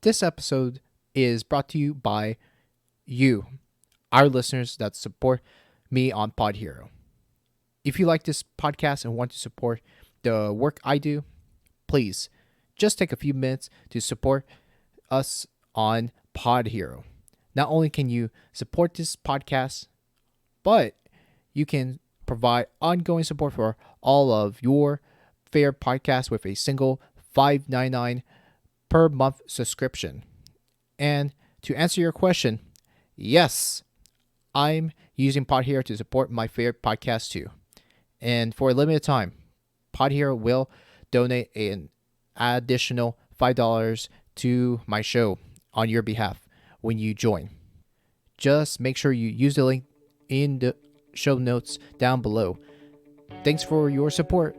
This episode is brought to you by you, our listeners that support me on Pod Hero. If you like this podcast and want to support the work I do, please just take a few minutes to support us on Pod Hero. Not only can you support this podcast, but you can provide ongoing support for all of your favorite podcasts with a single $5.99 per month subscription. And to answer your question, yes, I'm using Pod Hero to support my favorite podcast too. And for a limited time, Pod Hero will donate an additional $5 to my show on your behalf when you join. Just make sure you use the link in the show notes down below. Thanks for your support.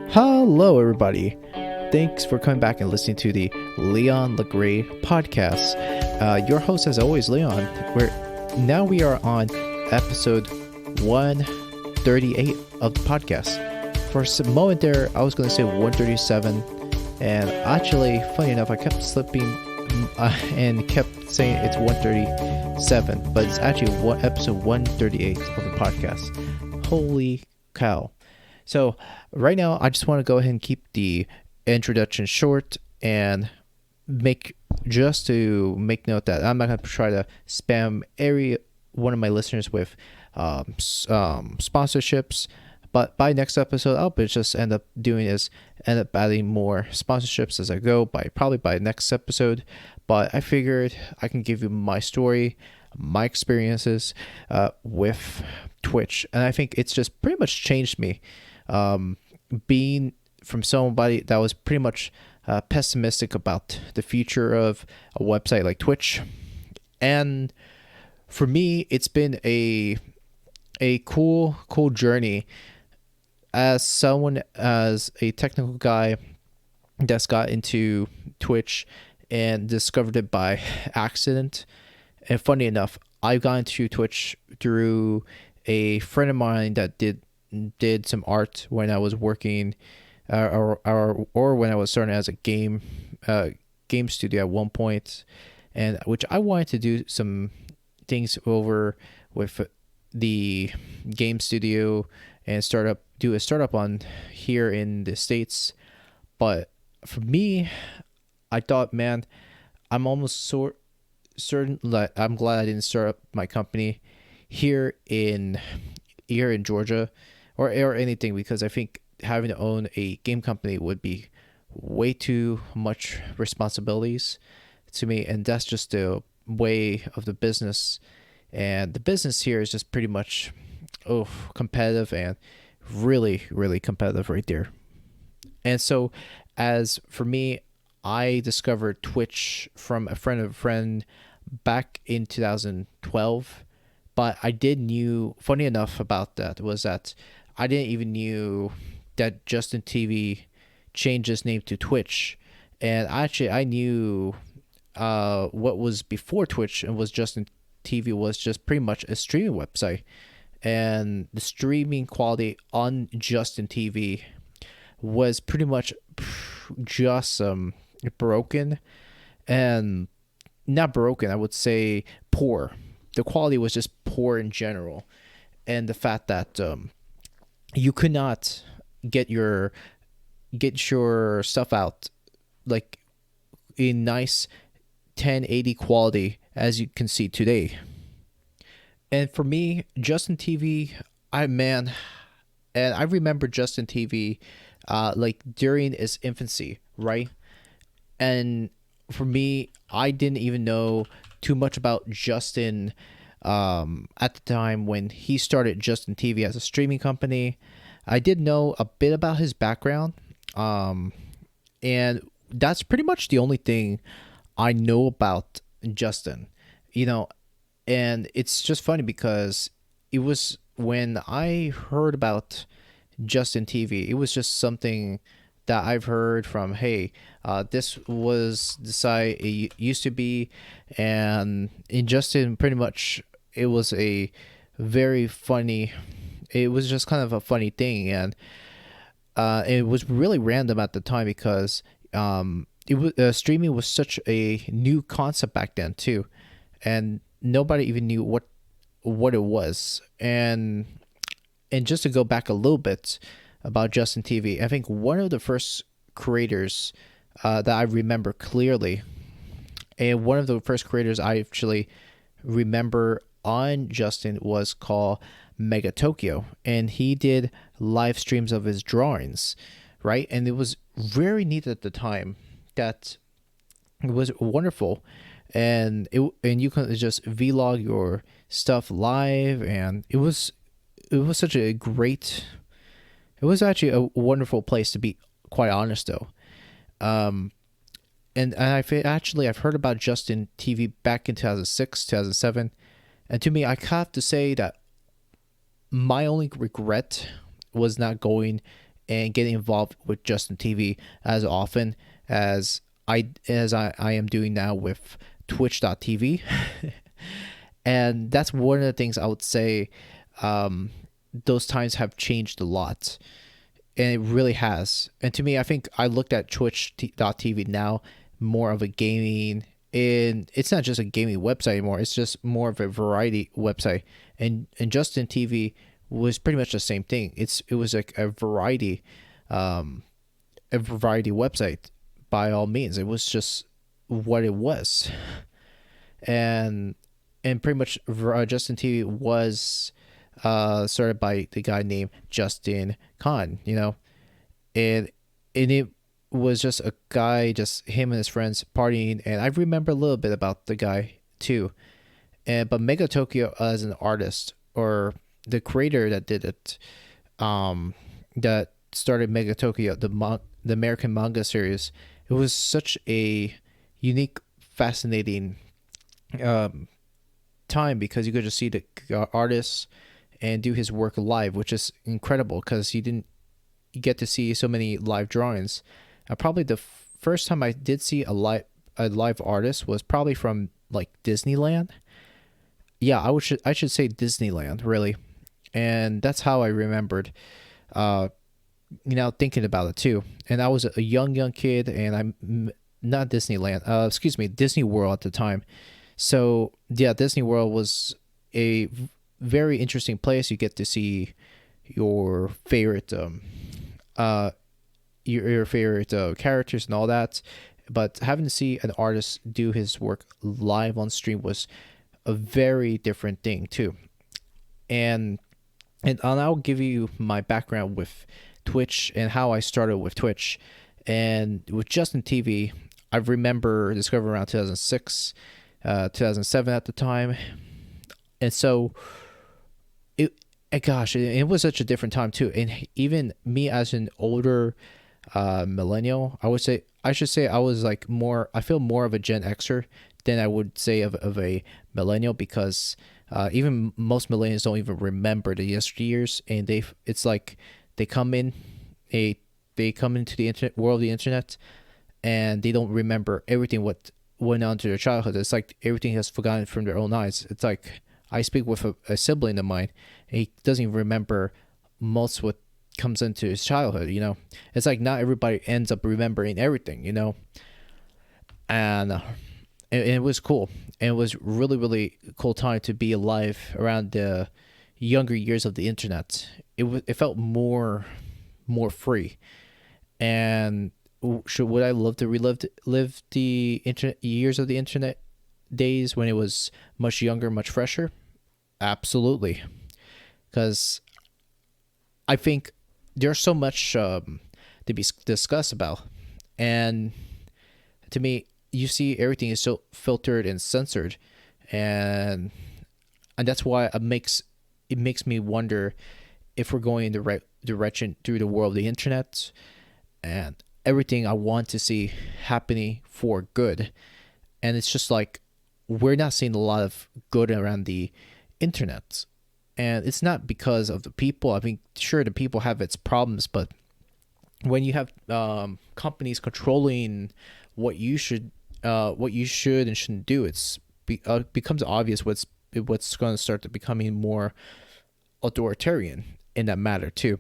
Hello, everybody. Thanks for coming back and listening to the Leon LeGray podcast. Your host, as always, Leon. We are on episode 138 of the podcast. For a moment there, I was going to say 137, and actually, funny enough, I kept slipping and kept saying it's 137, but it's actually episode 138 of the podcast. Holy cow. So right now, I just want to go ahead and keep the introduction short and make note that I'm not going to try to spam every one of my listeners with sponsorships. But by next episode, I'll just end up adding more sponsorships as I go, probably by next episode. But I figured I can give you my story, my experiences with Twitch. And I think it's just pretty much changed me. Being from somebody that was pretty much pessimistic about the future of a website like Twitch. And for me, it's been a cool journey as a technical guy that's got into Twitch and discovered it by accident. And funny enough, I got into Twitch through a friend of mine that did some art when I was working or when I was starting as a game studio at one point, and which I wanted to do some things over with the game studio and do a startup on here in the States. But for me, I thought, man, I'm almost certain that I'm glad I didn't start up my company here in Georgia or anything, because I think having to own a game company would be way too much responsibilities to me, and that's just the way of the business. And the business here is just pretty much competitive, and really, really competitive right there. And so as for me, I discovered Twitch from a friend of a friend back in 2012. But funny enough about that was that I didn't even knew that Justin TV changed his name to Twitch. And actually, I knew what was before Twitch and was Justin TV was just pretty much a streaming website. And the streaming quality on Justin TV was pretty much just broken. And not broken, I would say poor. The quality was just poor in general. And the fact that you could not get your stuff out like in nice 1080 quality as you can see today. And for me, Justin TV, I remember Justin TV like during its infancy, right? And for me, I didn't even know too much about Justin at the time when he started Justin TV as a streaming company. I did know a bit about his background, and that's pretty much the only thing I know about Justin, and it's just funny because it was when I heard about Justin TV, it was just something that I've heard from, hey, this was the site it used to be, and in Justin, pretty much, it was a very funny It was just kind of a funny thing, and it was really random at the time because it was streaming was such a new concept back then too, and nobody even knew what it was. And just to go back a little bit about Justin TV, I think one of the first creators that I remember clearly, and one of the first creators I actually remember on Justin was called Mega Tokyo, and he did live streams of his drawings, right? And it was very neat at the time. That it was wonderful, and you can just vlog your stuff live, and it was such a great. It was actually a wonderful place to be. Quite honest, though. Um, and I've heard about Justin TV back in 2006, 2007, and to me, I have to say that my only regret was not going and getting involved with Justin TV as often as I am doing now with Twitch.tv. And that's one of the things I would say. Those times have changed a lot, and it really has. And to me, I think I looked at Twitch.tv now more of a gaming, and it's not just a gaming website anymore. It's just more of a variety website. And Justin TV was pretty much the same thing. It was like a variety website by all means. It was just what it was, and pretty much Justin TV was started by the guy named Justin Khan, and it was just a guy, just him and his friends partying, and I remember a little bit about the guy too. But Mega Tokyo as an artist, or the creator that did it, that started Mega Tokyo, the American manga series, it was such a unique, fascinating time, because you could just see the artist and do his work live, which is incredible because you didn't get to see so many live drawings. Probably the first time I did see a live artist was probably from like Disneyland. Yeah, I should say Disneyland, really. And that's how I remembered thinking about it too. And I was a young kid, and I'm not Disneyland, excuse me, Disney World at the time. So yeah, Disney World was a very interesting place. You get to see your favorite your favorite characters and all that, but having to see an artist do his work live on stream was a very different thing too. And I'll give you my background with Twitch and how I started with Twitch. And with Justin TV, I remember discovering around 2006, 2007 at the time. And so it was such a different time too. And even me as an older millennial, I should say I was like I feel more of a Gen Xer than I would say of a millennial, because even most millennials don't even remember the yesteryears, and it's like they come into the internet world of the internet, and they don't remember everything what went on to their childhood. It's like everything has forgotten from their own eyes. It's like I speak with a sibling of mine, and he doesn't even remember most what comes into his childhood. It's like not everybody ends up remembering everything. And it was cool, and it was really, really cool time to be alive around the younger years of the internet. It felt more free. And would I love to live the internet years of the internet days when it was much younger, much fresher? Absolutely, because I think there's so much to be discussed about, and to me, you see everything is so filtered and censored, and that's why it makes me wonder if we're going in the right direction through the world of the internet, and everything I want to see happening for good. And it's just like we're not seeing a lot of good around the internet, and it's not because of the people. I mean, sure, the people have its problems, but when you have companies controlling what you should and shouldn't do, becomes obvious what's going to start to becoming more authoritarian in that matter too.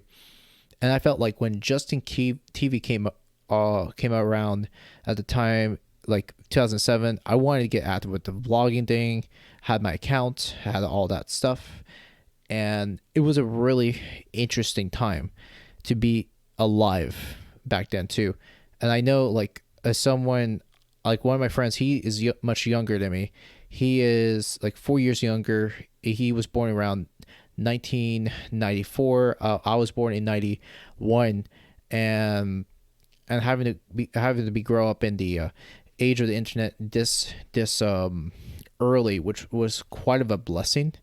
And I felt like when TV came around at the time, like 2007, I wanted to get active with the vlogging thing, had my account, had all that stuff, and it was a really interesting time to be alive back then too. And I know, like, as someone, like one of my friends, he is much younger than me. He is like 4 years younger. He was born around 1994. I was born in 91, and having to be grow up in the age of the internet this early, which was quite of a blessing.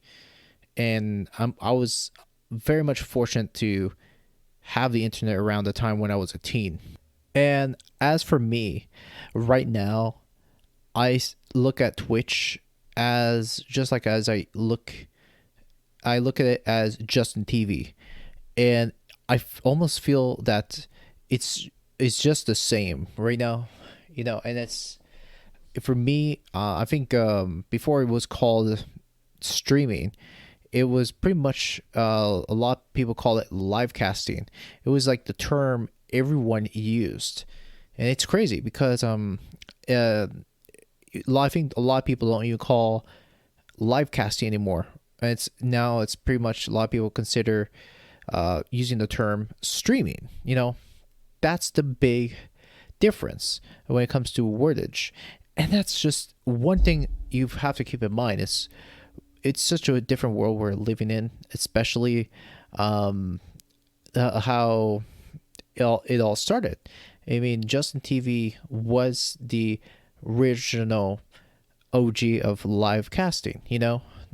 And I was very much fortunate to have the internet around the time when I was a teen. And as for me, right now, look at Twitch as just like as I look at it as Justin TV, and almost feel that it's just the same right now, and it's for me. I think before it was called streaming, it was pretty much a lot of people call it live casting. It was like the term everyone used, and it's crazy because I think a lot of people don't even call live casting anymore. And it's pretty much a lot of people consider using the term streaming. That's the big difference when it comes to wordage, and that's just one thing you have to keep in mind. It's such a different world we're living in, especially how it all started. I mean, Justin TV was the original OG of live casting,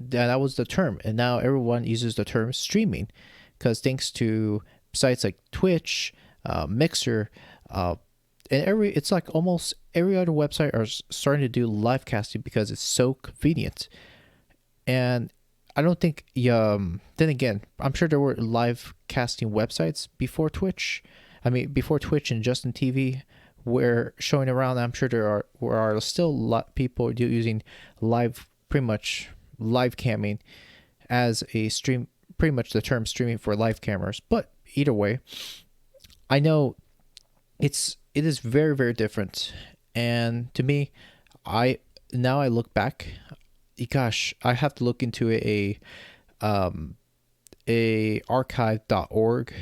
that was the term. And now everyone uses the term streaming because thanks to sites like Twitch, Mixer, and it's like almost every other website are starting to do live casting because it's so convenient. And I don't think, then again, I'm sure there were live casting websites before Twitch. I mean, before Twitch and Justin TV were showing around. I'm sure there are still a lot of people using pretty much live camming as a stream, pretty much the term streaming for live cameras. But either way, I know it is very, very different. And to me, I look back, gosh, I have to look into a archive.org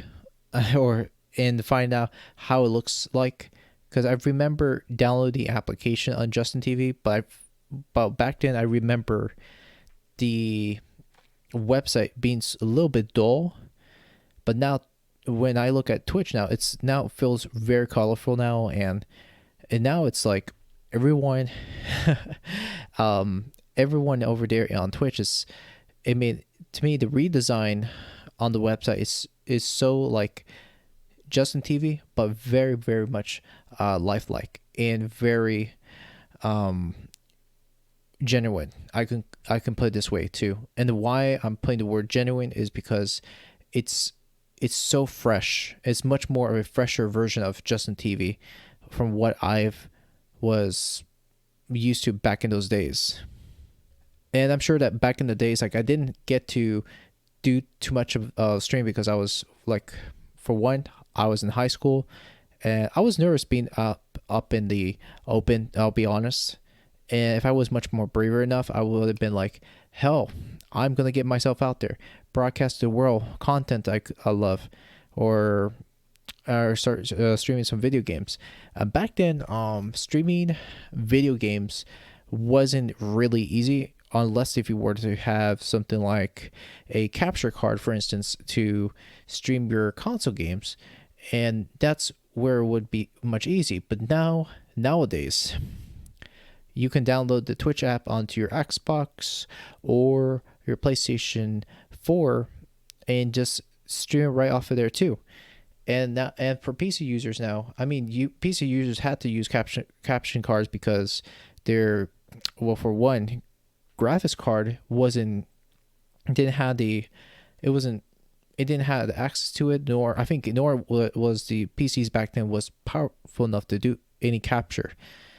and find out how it looks like, because I remember downloading the application on Justin TV, but back then I remember the website being a little bit dull. But now when I look at Twitch now, it feels very colorful now, and now it's like everyone everyone over there on Twitch to me the redesign on the website is so like Justin TV, but very, very much lifelike and very genuine. I can put it this way too. And why I'm putting the word genuine is because it's so fresh. It's much more of a fresher version of Justin TV from what was used to back in those days. And I'm sure that back in the days, like, I didn't get to do too much of stream because I was like, for one, I was in high school and I was nervous being up in the open, I'll be honest. And if I was much more braver enough, I would have been like, hell, I'm going to get myself out there, broadcast to the world content I love, or start streaming some video games. Back then, streaming video games wasn't really easy unless if you were to have something like a capture card, for instance, to stream your console games. And that's where it would be much easy. But nowadays, you can download the Twitch app onto your Xbox or your PlayStation 4 and just stream it right off of there too. And for PC users now, I mean, PC users had to use caption cards because for one, graphics card didn't have the access to it, nor was the PCs back then was powerful enough to do any capture.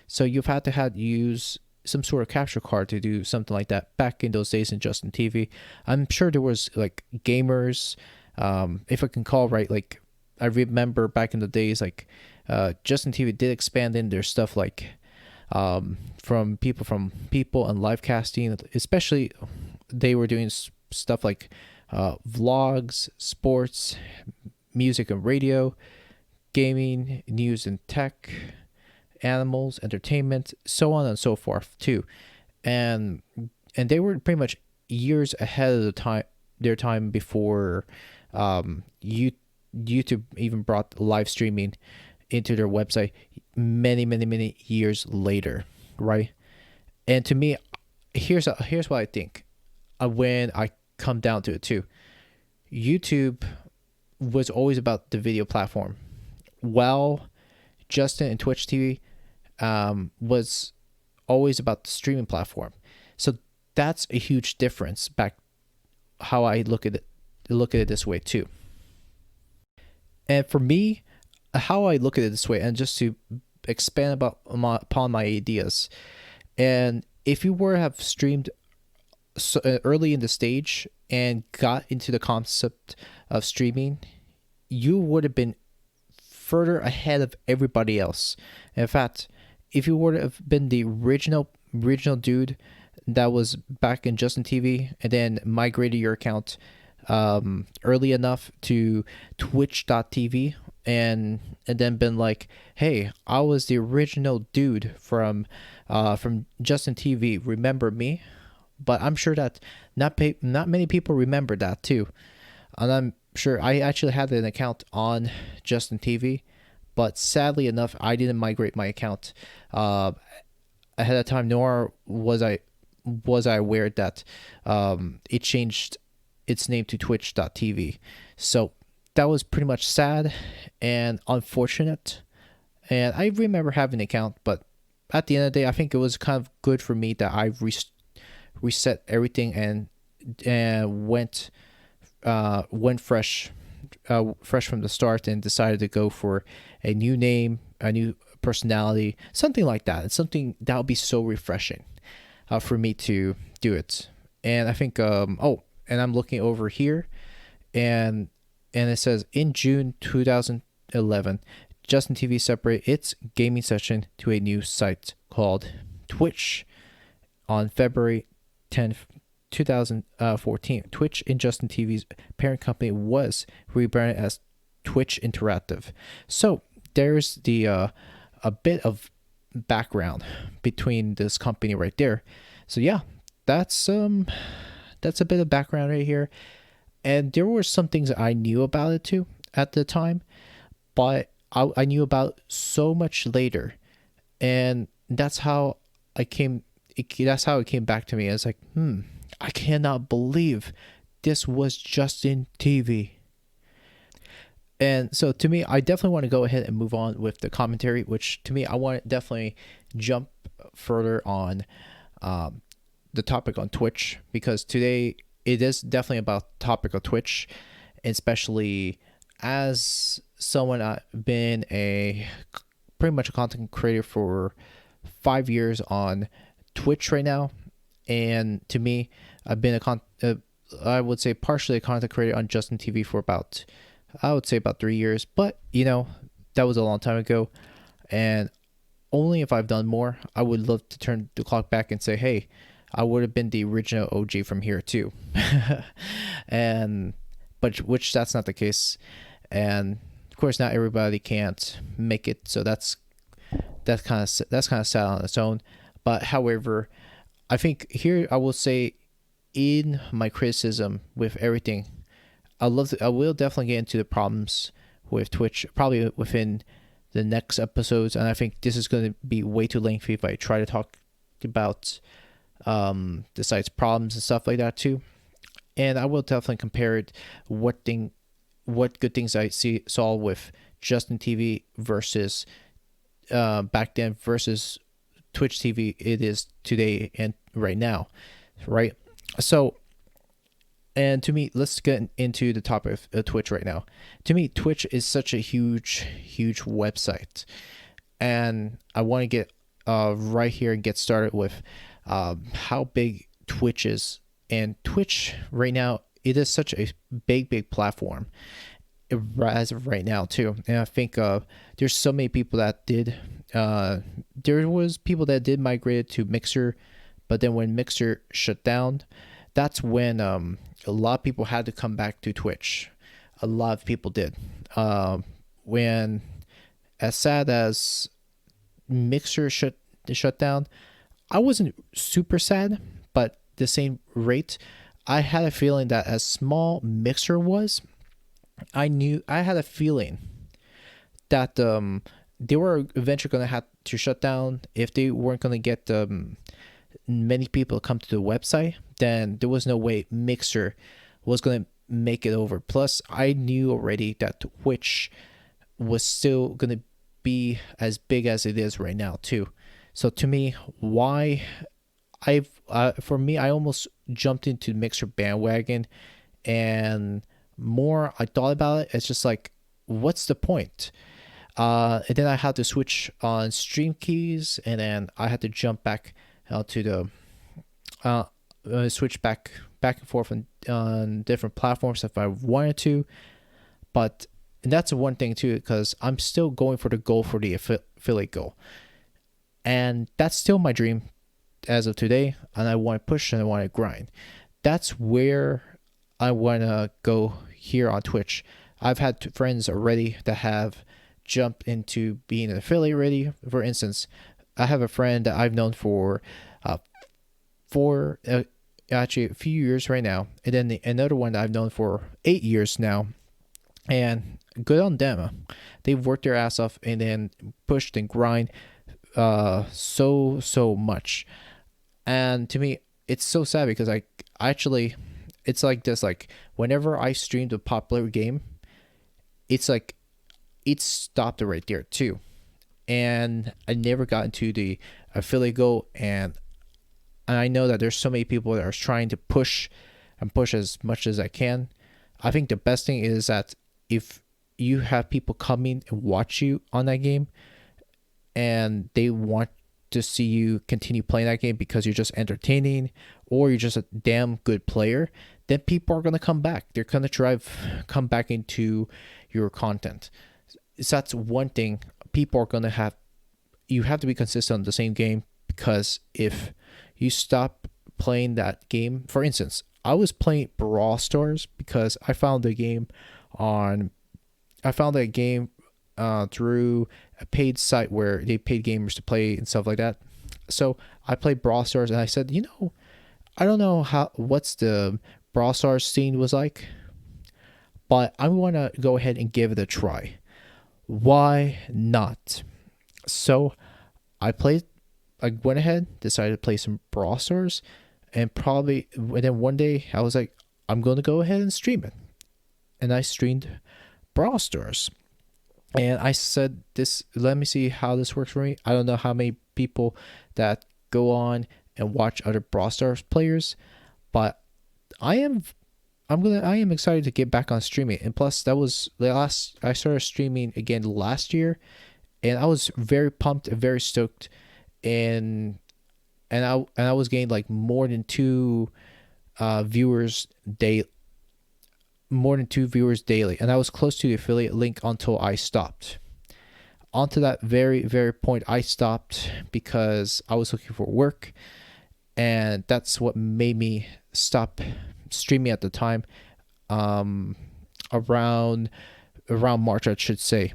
So you've had to use some sort of capture card to do something like that back in those days in Justin TV. I'm sure there was like gamers, if I can call right, like I remember back in the days, like Justin TV did expand in their stuff, like from people and live casting, especially they were doing stuff like vlogs, sports, music and radio, gaming, news and tech, animals, entertainment, so on and so forth too. And they were pretty much years ahead of their time before YouTube even brought live streaming into their website many years later, right? And to me, here's what I think when I come down to it too. YouTube was always about the video platform, while Justin and Twitch TV was always about the streaming platform. So that's a huge difference back how I look at it this way too. And for me, how I look at it this way, and just to expand upon my ideas, and if you were to have streamed early in the stage and got into the concept of streaming, you would have been further ahead of everybody else. In fact, if you were to have been the original dude that was back in Justin TV and then migrated your account early enough to twitch.tv and then been like, hey, I was the original dude from Justin TV, remember me? But I'm sure that not many people remember that too. And I'm sure I actually had an account on Justin TV, but sadly enough, I didn't migrate my account ahead of time, nor was I aware that it changed its name to twitch.tv. So that was pretty much sad and unfortunate. And I remember having an account, but at the end of the day, I think it was kind of good for me that I reset everything and went fresh from the start, and decided to go for a new name, a new personality, something like that. It's something that would be so refreshing for me to do it. And I think and I'm looking over here, and it says in June 2011, Justin TV separated its gaming session to a new site called Twitch. On February 10th, 2014, Twitch and Justin TV's parent company was rebranded as Twitch Interactive. So there's the a bit of background between this company right there. So yeah, that's a bit of background right here. And there were some things I knew about it too at the time, but I knew about so much later, and that's how it came back to me. It's like, I cannot believe this was Justin TV. And so to me, I definitely want to go ahead and move on with the commentary, which to me, I want to definitely jump further on the topic on Twitch, because today it is definitely about the topic of Twitch, especially as someone I've been pretty much a content creator for 5 years on Twitch right now. And to me, I've been I would say partially a content creator on Justin TV for about 3 years, but that was a long time ago. And only if I've done more, I would love to turn the clock back and say, hey, I would have been the original OG from here too. But which that's not the case. And of course, not everybody can't make it. So that's kind of sad on its own. But however, I think here I will say, in my criticism with everything, I will definitely get into the problems with Twitch, probably within the next episodes. And I think this is going to be way too lengthy if I try to talk about the site's problems and stuff like that too. And I will definitely compare it, what good things I saw with Justin TV versus back then versus Twitch TV it is today and right now, right? So, and to me, let's get into the topic of Twitch right now. To me, Twitch is such a huge website, and I want to get right here and get started with how big Twitch is. And Twitch right now, it is such a big platform as of right now too. And I think there's so many people that did. There was people that did migrate to Mixer, but then when Mixer shut down, that's when a lot of people had to come back to Twitch. A lot of people did. When as sad as Mixer shut down, I wasn't super sad, but the same rate, I had a feeling that as small Mixer was, I had a feeling that they were eventually going to have to shut down. If they weren't going to get many people come to the website, then there was no way Mixer was going to make it over. Plus, I knew already that Twitch was still going to be as big as it is right now too. So to me, why for me, I almost jumped into Mixer bandwagon, and more I thought about it, it's just like, what's the point? And then I had to switch on Stream Keys, and then I had to jump back to the switch back and forth on different platforms if I wanted to. But and that's one thing too, because I'm still going for the goal for the affiliate goal, and that's still my dream as of today. And I want to push and I want to grind. That's where I want to go here on Twitch. I've had friends already that have jumped into being an affiliate already. For instance, I have a friend that I've known for actually a few years right now, and then another one that I've known for 8 years now. And good on them. They've worked their ass off and then pushed and grind so much. And to me, it's so sad because I actually, it's like this, like whenever I streamed a popular game, it's like it stopped right there too. And I never got into the affiliate goal, and I know that there's so many people that are trying to push as much as I can. I think the best thing is that if you have people coming and watch you on that game, and they want to see you continue playing that game because you're just entertaining or you're just a damn good player, then people are going to come back. They're going to come back into your content. So that's one thing. People are going to have, you have to be consistent on the same game, because if you stop playing that game, for instance, I was playing Brawl Stars because I found that game through a paid site where they paid gamers to play and stuff like that. So I played Brawl Stars, and I said, I don't know what's the Brawl Stars scene was like, but I want to go ahead and give it a try. Why not? So I went ahead, decided to play some Brawl Stars, and then one day I was like, I'm going to go ahead and stream it. And I streamed Brawl Stars. And I said, let me see how this works for me. I don't know how many people that go on and watch other Brawl Stars players, but I am excited to get back on streaming. And plus, that was I started streaming again last year, and I was very pumped and very stoked, and I was getting like more than two viewers daily, and I was close to the affiliate link until I stopped. Onto that very, very point, I stopped because I was looking for work, and that's what made me stop streaming at the time. Around March, I should say.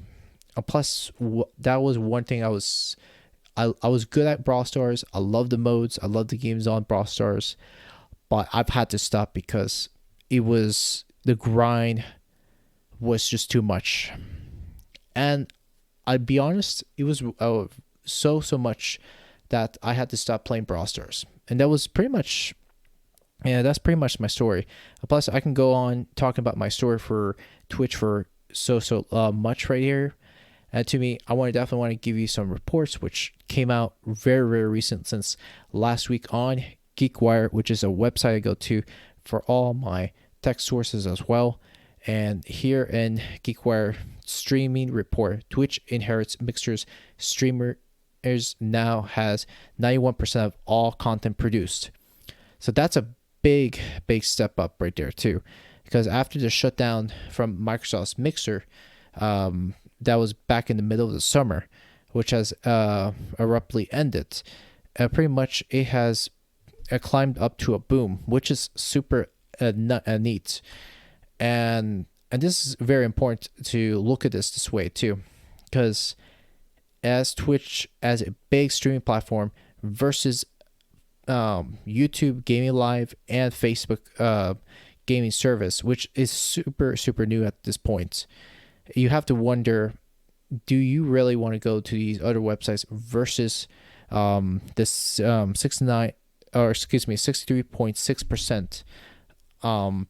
Plus, that was one thing I was good at Brawl Stars. I love the modes. I love the games on Brawl Stars, but I've had to stop because the grind was just too much. And I'd be honest, it was so much that I had to stop playing Brawl Stars. And that was pretty much, that's pretty much my story. Plus, I can go on talking about my story for Twitch for so much right here. And to me, I definitely want to give you some reports which came out very, very recent, since last week on GeekWire, which is a website I go to for all my tech sources as well. And here in GeekWire streaming report, Twitch inherits Mixer's streamer streamers now has 91% of all content produced. So that's a big step up right there too, because after the shutdown from Microsoft's Mixer, that was back in the middle of the summer, which has abruptly ended. Pretty much, it has climbed up to a boom, which is super neat, and this is very important to look at this way too, because as Twitch as a big streaming platform versus YouTube gaming live and Facebook gaming service, which is super new at this point, you have to wonder, do you really want to go to these other websites versus this 63.6%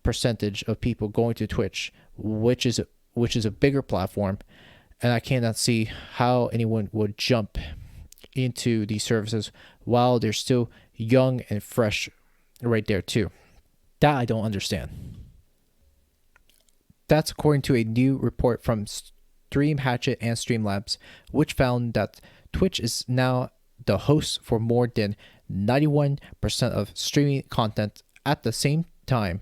percentage of people going to Twitch, which is a bigger platform, and I cannot see how anyone would jump into these services while they're still young and fresh right there too. That I don't understand. That's according to a new report from Stream Hatchet and Streamlabs, which found that Twitch is now the host for more than 91% of streaming content at the same time,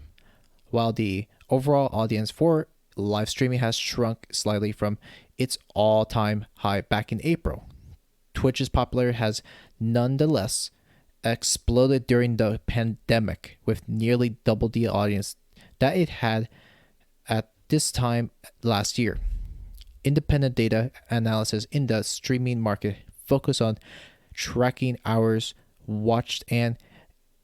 while the overall audience for live streaming has shrunk slightly from its all-time high back in April. Twitch's popularity has nonetheless exploded during the pandemic, with nearly double the audience that it had at this time last year. Independent data analysis in the streaming market focus on tracking hours watched and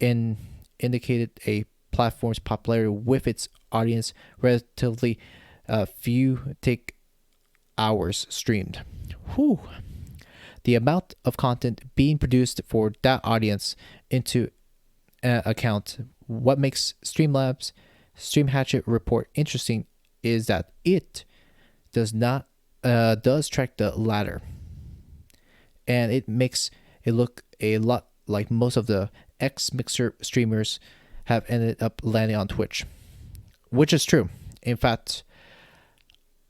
indicated a platform's popularity with its audience relatively few take hours streamed. Whew. The amount of content being produced for that audience into account. What makes Streamlabs Stream Hatchet report interesting is that it does track the latter, and it makes it look a lot like most of the ex-Mixer streamers have ended up landing on Twitch, which is true. In fact,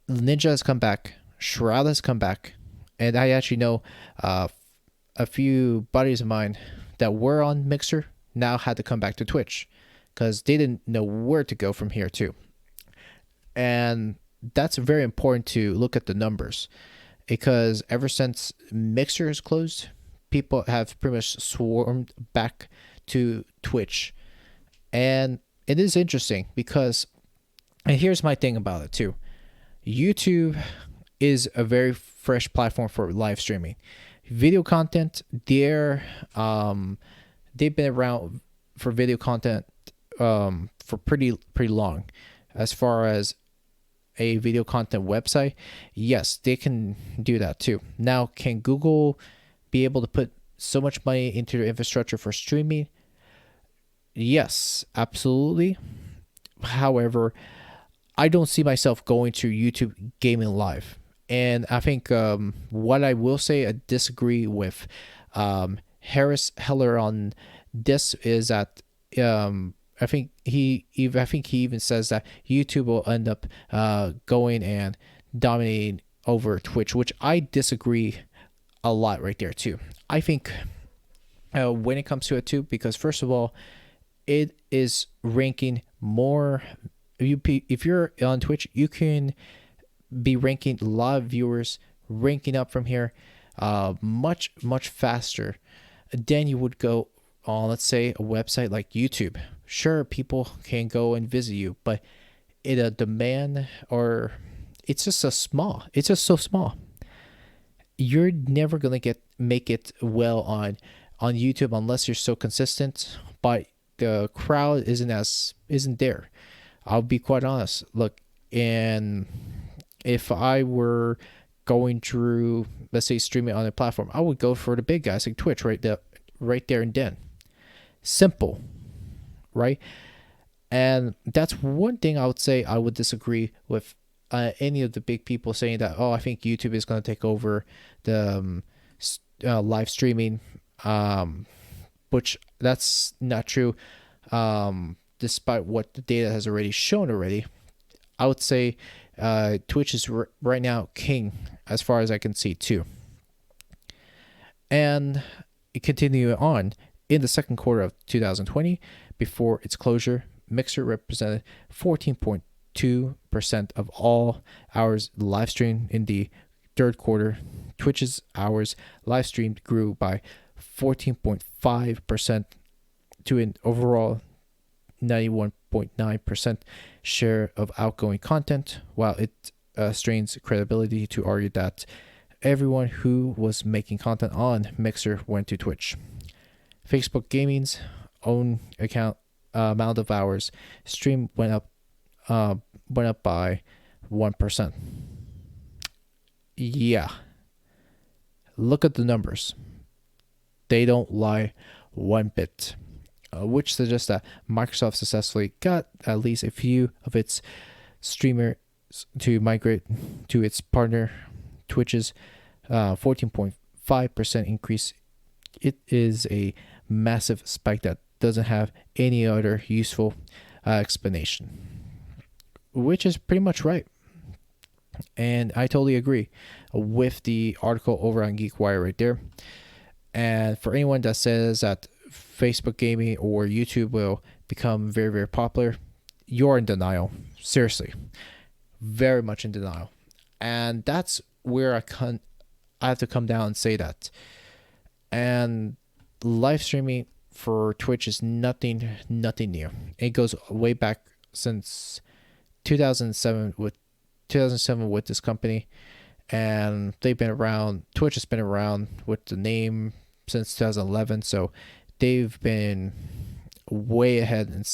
Ninja has come back, Shroud has come back, and I actually know a few buddies of mine that were on Mixer now had to come back to Twitch because they didn't know where to go from here too. And that's very important to look at the numbers, because ever since Mixer is closed, people have pretty much swarmed back to Twitch. And it is interesting because, and here's my thing about it too, YouTube is a very fresh platform for live streaming. Video content, they've been around for video content for pretty long. As far as a video content website, yes, they can do that too. Now, can Google be able to put so much money into their infrastructure for streaming? Yes, absolutely. However, I don't see myself going to YouTube gaming live. And I think what I will say, I disagree with Harris Heller on this, is that I think he even says that YouTube will end up going and dominating over Twitch, which I disagree a lot right there too. I think when it comes to it too, because first of all, it is ranking more. If you're on Twitch, you can be ranking live viewers, ranking up from here much faster than you would go on, let's say, a website like YouTube. Sure, people can go and visit you, but a demand, or it's just so small. You're never gonna make it well on YouTube unless you're so consistent, but the crowd isn't there. I'll be quite honest. Look, and if I were going through, let's say, streaming on a platform, I would go for the big guys like Twitch right there and then. Simple, right? And that's one thing I would say I would disagree with any of the big people saying that, oh, I think YouTube is going to take over the live streaming, which that's not true. Despite what the data has already shown already, I would say Twitch is right now king as far as I can see too. And it continued on in the second quarter of 2020. Before its closure, Mixer represented 14.2% of all hours live streamed. In the third quarter, Twitch's hours live streamed grew by 14.5% to an overall 91.9% share of outgoing content, while it strains credibility to argue that everyone who was making content on Mixer went to Twitch. Facebook Gaming's own account amount of hours streamed went up by 1%. Yeah, look at the numbers. They don't lie one bit, which suggests that Microsoft successfully got at least a few of its streamers to migrate to its partner Twitch's 14.5% increase. It is a massive spike that doesn't have any other useful explanation, which is pretty much right. And I totally agree with the article over on GeekWire right there. And for anyone that says that Facebook gaming or YouTube will become very, very popular, you're in denial. Seriously, very much in denial. And that's where I have to come down and say that. And live streaming for Twitch is nothing new. It goes way back since 2007 with this company, and they've been around. Twitch has been around with the name since 2011, so they've been way ahead and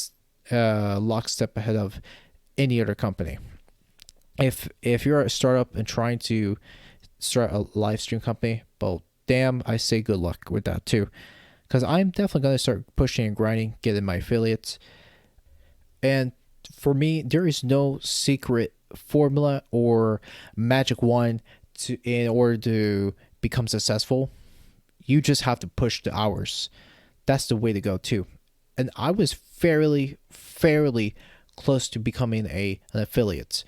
lockstep ahead of any other company. If you're a startup and trying to start a live stream company, well, damn, I say good luck with that too, because I'm definitely going to start pushing and grinding, getting my affiliates. And for me, there is no secret formula or magic wand in order to become successful. You just have to push the hours. That's the way to go too. And I was fairly close to becoming an affiliate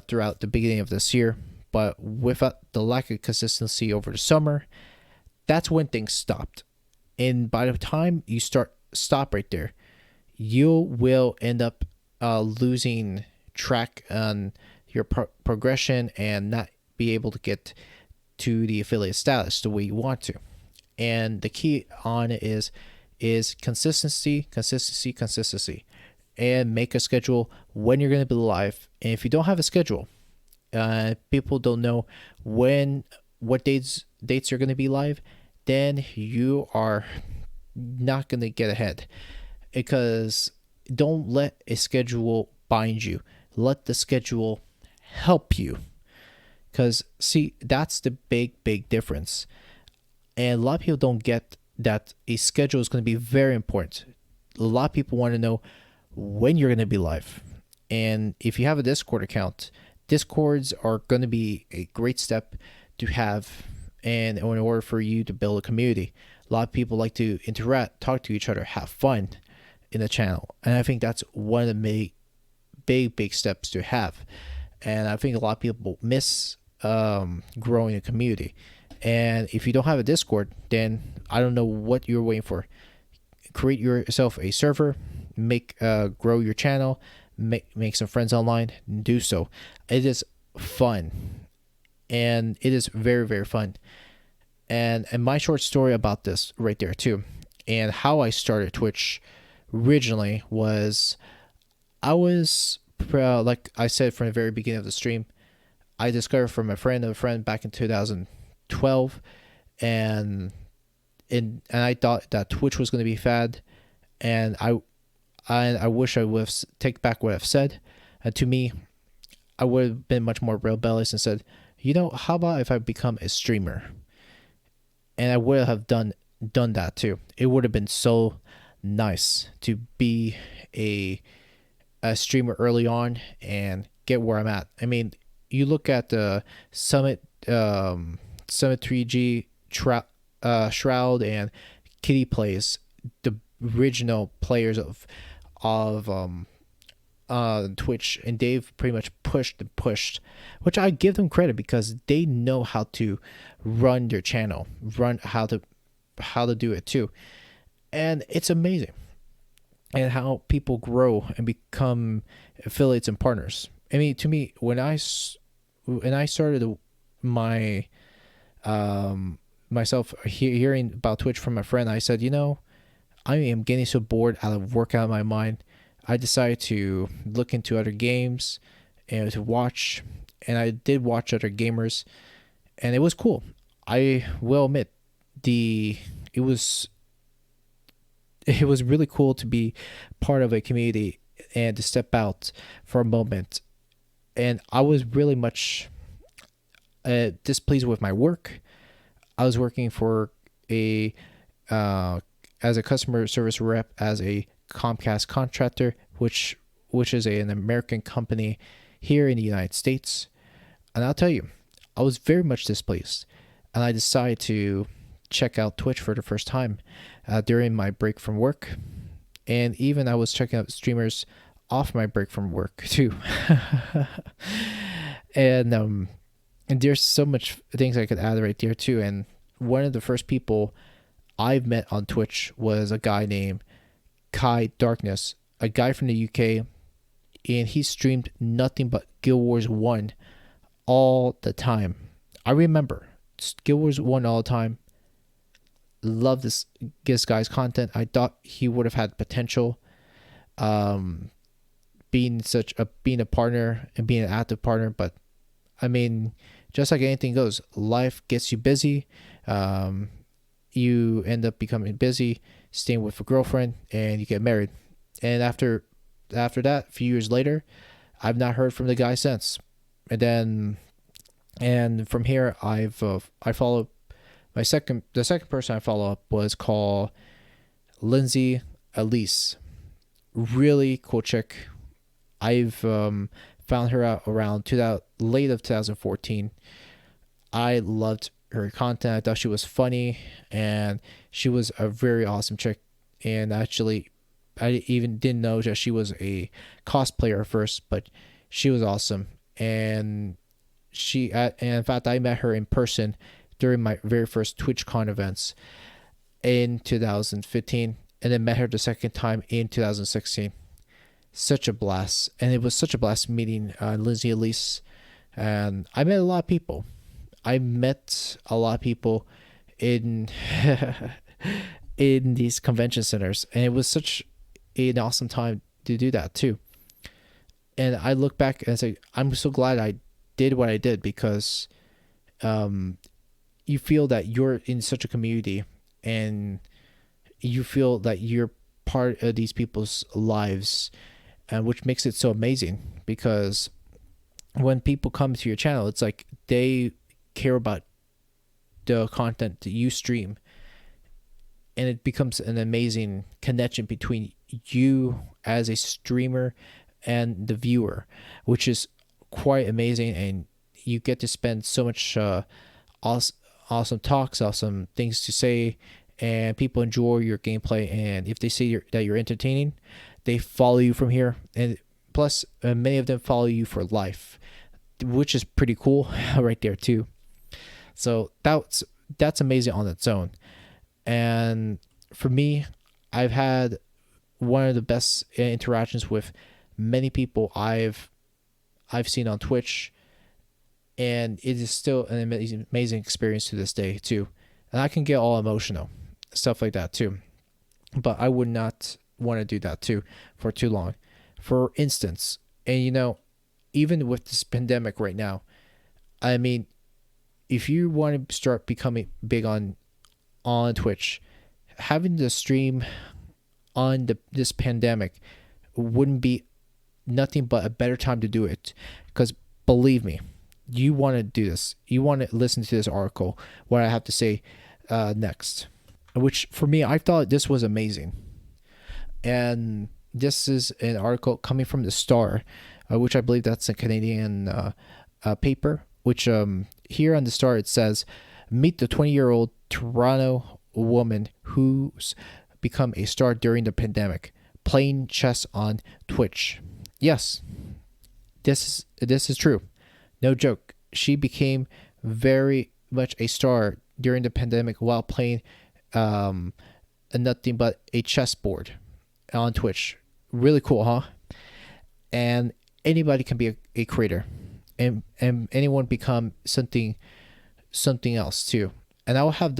throughout the beginning of this year, but without the lack of consistency over the summer, that's when things stopped. And by the time you stop right there, you will end up losing track on your progression and not be able to get to the affiliate status the way you want to. And the key on it is consistency, and make a schedule when you're going to be live. And if you don't have a schedule, people don't know what dates you're going to be live, then you are not going to get ahead. Because don't let a schedule bind you. Let the schedule help you. Because see, that's the big difference. And a lot of people don't get that a schedule is going to be very important. A lot of people want to know when you're going to be live. And if you have a Discord account, Discords are going to be a great step to have, and in order for you to build a community. A lot of people like to interact, talk to each other, have fun in the channel. And I think that's one of the big steps to have. And I think a lot of people miss growing a community. And if you don't have a Discord, then I don't know what you're waiting for. Create yourself a server, grow your channel, make some friends online, do so. It is fun, and it is very fun. And my short story about this right there too, and how I started Twitch originally was, I was like I said from the very beginning of the stream, I discovered from a friend of a friend back in 2012, and I thought that Twitch was going to be fad, and I wish I would have take back what I've said. And to me, I would have been much more rebellious and said, how about if I become a streamer? And I would have done that too. It would have been so nice to be a streamer early on and get where I'm at. I mean, you look at the Summit 3G, Shroud, and Kitty Plays, the original players of Twitch, and they've pretty much pushed and pushed, which I give them credit because they know how to run their channel, run how to do it too, and it's amazing, and how people grow and become affiliates and partners. I mean, to me, when I started my myself hearing about Twitch from a friend, I said, I am getting so bored out of work out of my mind. I decided to look into other games and to watch, and I did watch other gamers, and it was cool. I will admit, it was it was really cool to be part of a community and to step out for a moment. And I was really much displeased with my work. I was working for a as a customer service rep as a Comcast contractor, which is an American company here in the United States. And I'll tell you, I was very much displeased, and I decided to check out Twitch for the first time during my break from work, and even I was checking out streamers off my break from work too. And there's so much things I could add right there too. And one of the first people I've met on Twitch was a guy named Kai Darkness, a guy from the UK, and he streamed nothing but Guild Wars 1 all the time. I remember Guild Wars 1 all the time. Love this guy's content. I thought he would have had potential, being a partner and being an active partner, but I mean, just like anything goes, life gets you busy. You end up becoming busy, staying with a girlfriend, and you get married. And after that, a few years later, I've not heard from the guy since. And from here, I followed the second person I follow up was called Lindsay Elise. Really cool chick. I've found her out around late of 2014. I loved her content. I thought she was funny, and she was a very awesome chick. And actually, I even didn't know that she was a cosplayer at first, but she was awesome. And in fact, I met her in person during my very first TwitchCon events in 2015, and then met her the second time in 2016. Such a blast, and it was such a blast meeting Lindsay Elise. And I met a lot of people. In in these convention centers, and it was such an awesome time to do that too. And I look back and say, I'm so glad I did what I did, because you feel that you're in such a community, and you feel that you're part of these people's lives, and which makes it so amazing. Because when people come to your channel, it's like they care about the content that you stream, and it becomes an amazing connection between you as a streamer and the viewer, which is quite amazing. And you get to spend so much awesome talks, awesome things to say, and people enjoy your gameplay. And if they see that you're entertaining, they follow you from here. And plus, many of them follow you for life, which is pretty cool right there too. So that's amazing on its own. And for me, I've had one of the best interactions with many people I've seen on Twitch, and it is still an amazing experience to this day too. And I can get all emotional, stuff like that too. But I would not want to do that too for too long. For instance, and even with this pandemic right now, I mean, if you want to start becoming big on Twitch, having the stream on this pandemic wouldn't be nothing but a better time to do it. Because believe me, you want to do this. You want to listen to this article, what I have to say next. Which for me, I thought this was amazing. And this is an article coming from the Star, which I believe that's a Canadian paper. Which here on the Star it says, meet the 20-year-old Toronto woman who's become a star during the pandemic, playing chess on Twitch. Yes, this is true. No joke. She became very much a star during the pandemic while playing um, nothing but a chessboard on Twitch. Really cool, huh? And anybody can be a creator, and anyone become something else too. And I'll have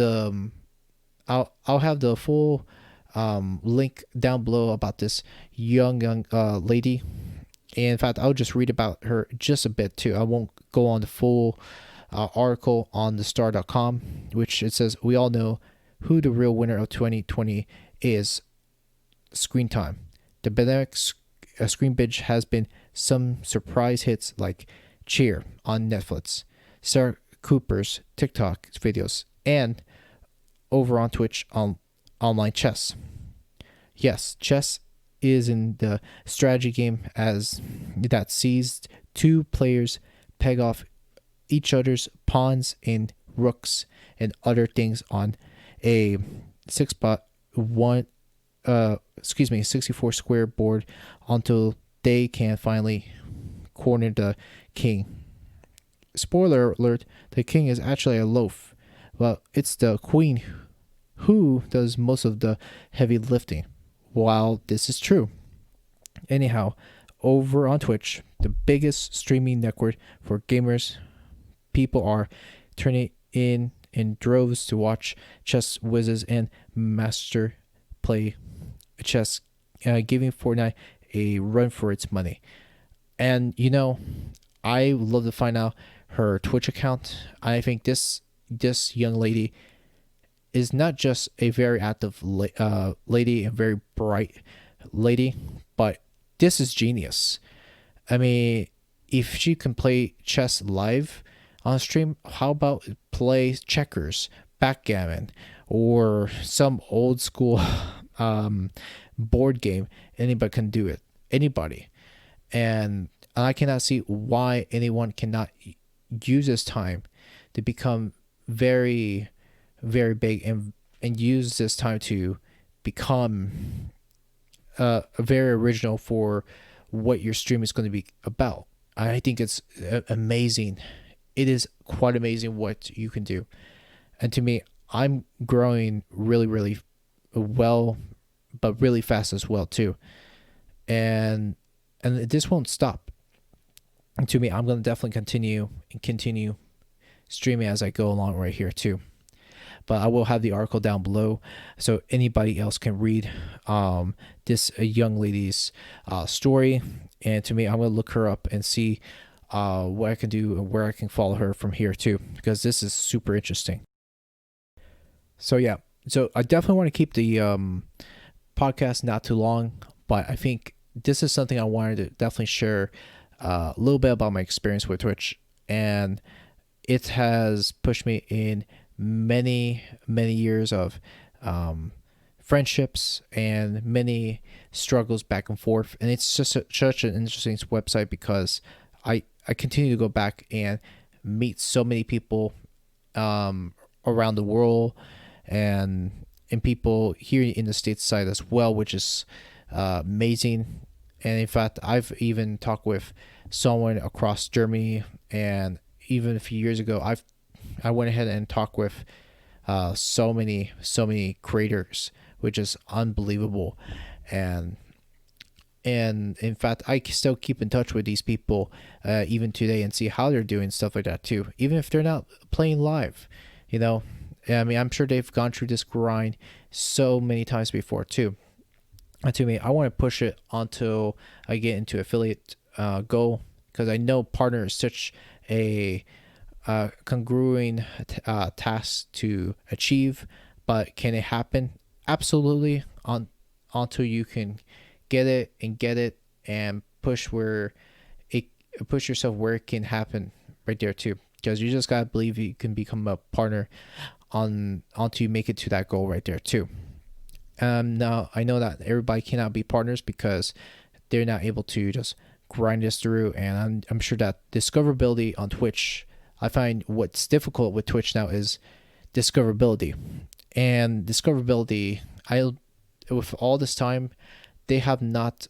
I'll have the full link down below about this young lady. And in fact, I'll just read about her just a bit too. I won't go on the full article on the star.com, which it says we all know who the real winner of 2020 is: screen time. The pandemic screen binge has been some surprise hits like Cheer on Netflix, Sarah Cooper's TikTok videos, and over on Twitch on online chess. Yes, chess is in the strategy game as that sees two players peg off each other's pawns and rooks and other things on a 64 square board until they can finally corner the king. Spoiler alert, the king is actually a loaf. Well, it's the queen who does most of the heavy lifting. While this is true. Anyhow, over on Twitch, the biggest streaming network for gamers, people are turning in droves to watch chess whizzes and master play chess, giving Fortnite a run for its money. And I would love to find out her Twitch account. I think this young lady is not just a very active lady and very bright lady, but this is genius. I mean, if she can play chess live on stream, how about play checkers, backgammon, or some old school board game? Anybody can do it. Anybody. And I cannot see why anyone cannot use this time to become very, very big and use this time to become very original for what your stream is going to be about. I think it's amazing. It is quite amazing what you can do. And to me, I'm growing really, really well, but really fast as well too. And this won't stop. And to me, I'm going to definitely continue streaming as I go along right here too. But I will have the article down below so anybody else can read this young lady's story. And to me, I'm going to look her up and see what I can do and where I can follow her from here too, because this is super interesting. So yeah, so I definitely want to keep the podcast not too long, but I think this is something I wanted to definitely share a little bit about my experience with Twitch, and it has pushed me in many years of friendships and many struggles back and forth. And it's just such an interesting website because I continue to go back and meet so many people around the world and people here in the States side as well, which is amazing. And in fact, I've even talked with someone across Germany, and even a few years ago, I went ahead and talked with so many creators, which is unbelievable. And in fact, I still keep in touch with these people even today and see how they're doing stuff like that too, even if they're not playing live. I mean, I'm sure they've gone through this grind so many times before too. And to me, I want to push it until I get into affiliate goal, because I know partner is such a congruent task to achieve. But can it happen? Absolutely. Until you can get it and push yourself where it can happen right there too, because you just gotta believe you can become a partner until you make it to that goal right there too. Now I know that everybody cannot be partners because they're not able to just grind this through, and I'm sure that discoverability on Twitch, I find what's difficult with Twitch now is discoverability. And discoverability, with all this time, they have not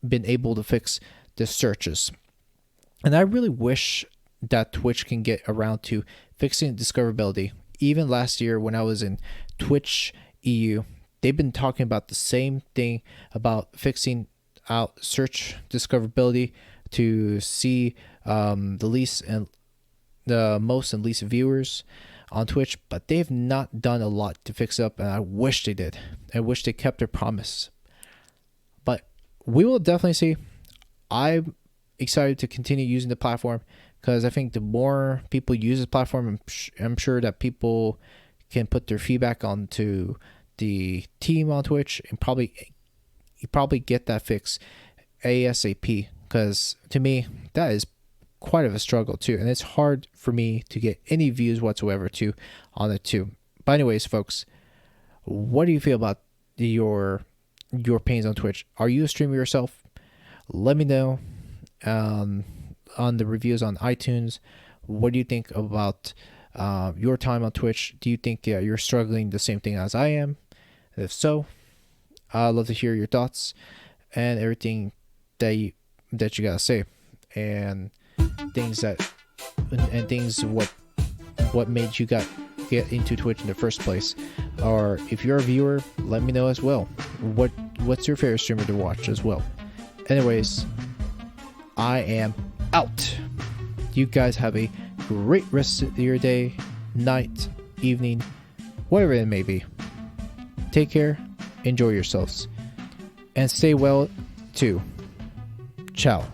been able to fix the searches. And I really wish that Twitch can get around to fixing discoverability. Even last year when I was in Twitch EU, they've been talking about the same thing about fixing out search discoverability to see the most and least viewers on Twitch, but they've not done a lot to fix up, and I wish they did. I wish they kept their promise. But we will definitely see. I'm excited to continue using the platform because I think the more people use the platform, I'm sure that people can put their feedback onto the team on Twitch and probably get that fix ASAP, because to me that is quite of a struggle too, and it's hard for me to get any views whatsoever too on it too. But anyways, folks, what do you feel about your pains on Twitch? Are you a streamer yourself? Let me know on the reviews on iTunes. What do you think about your time on Twitch? Do you think you're struggling the same thing as I am? If so, I'd love to hear your thoughts and everything that you gotta say, and things what made you get into Twitch in the first place. Or if you're a viewer, let me know as well. What's your favorite streamer to watch as well? Anyways, I am out. You guys have a great rest of your day, night, evening, whatever it may be. Take care, enjoy yourselves, and stay well too. Ciao.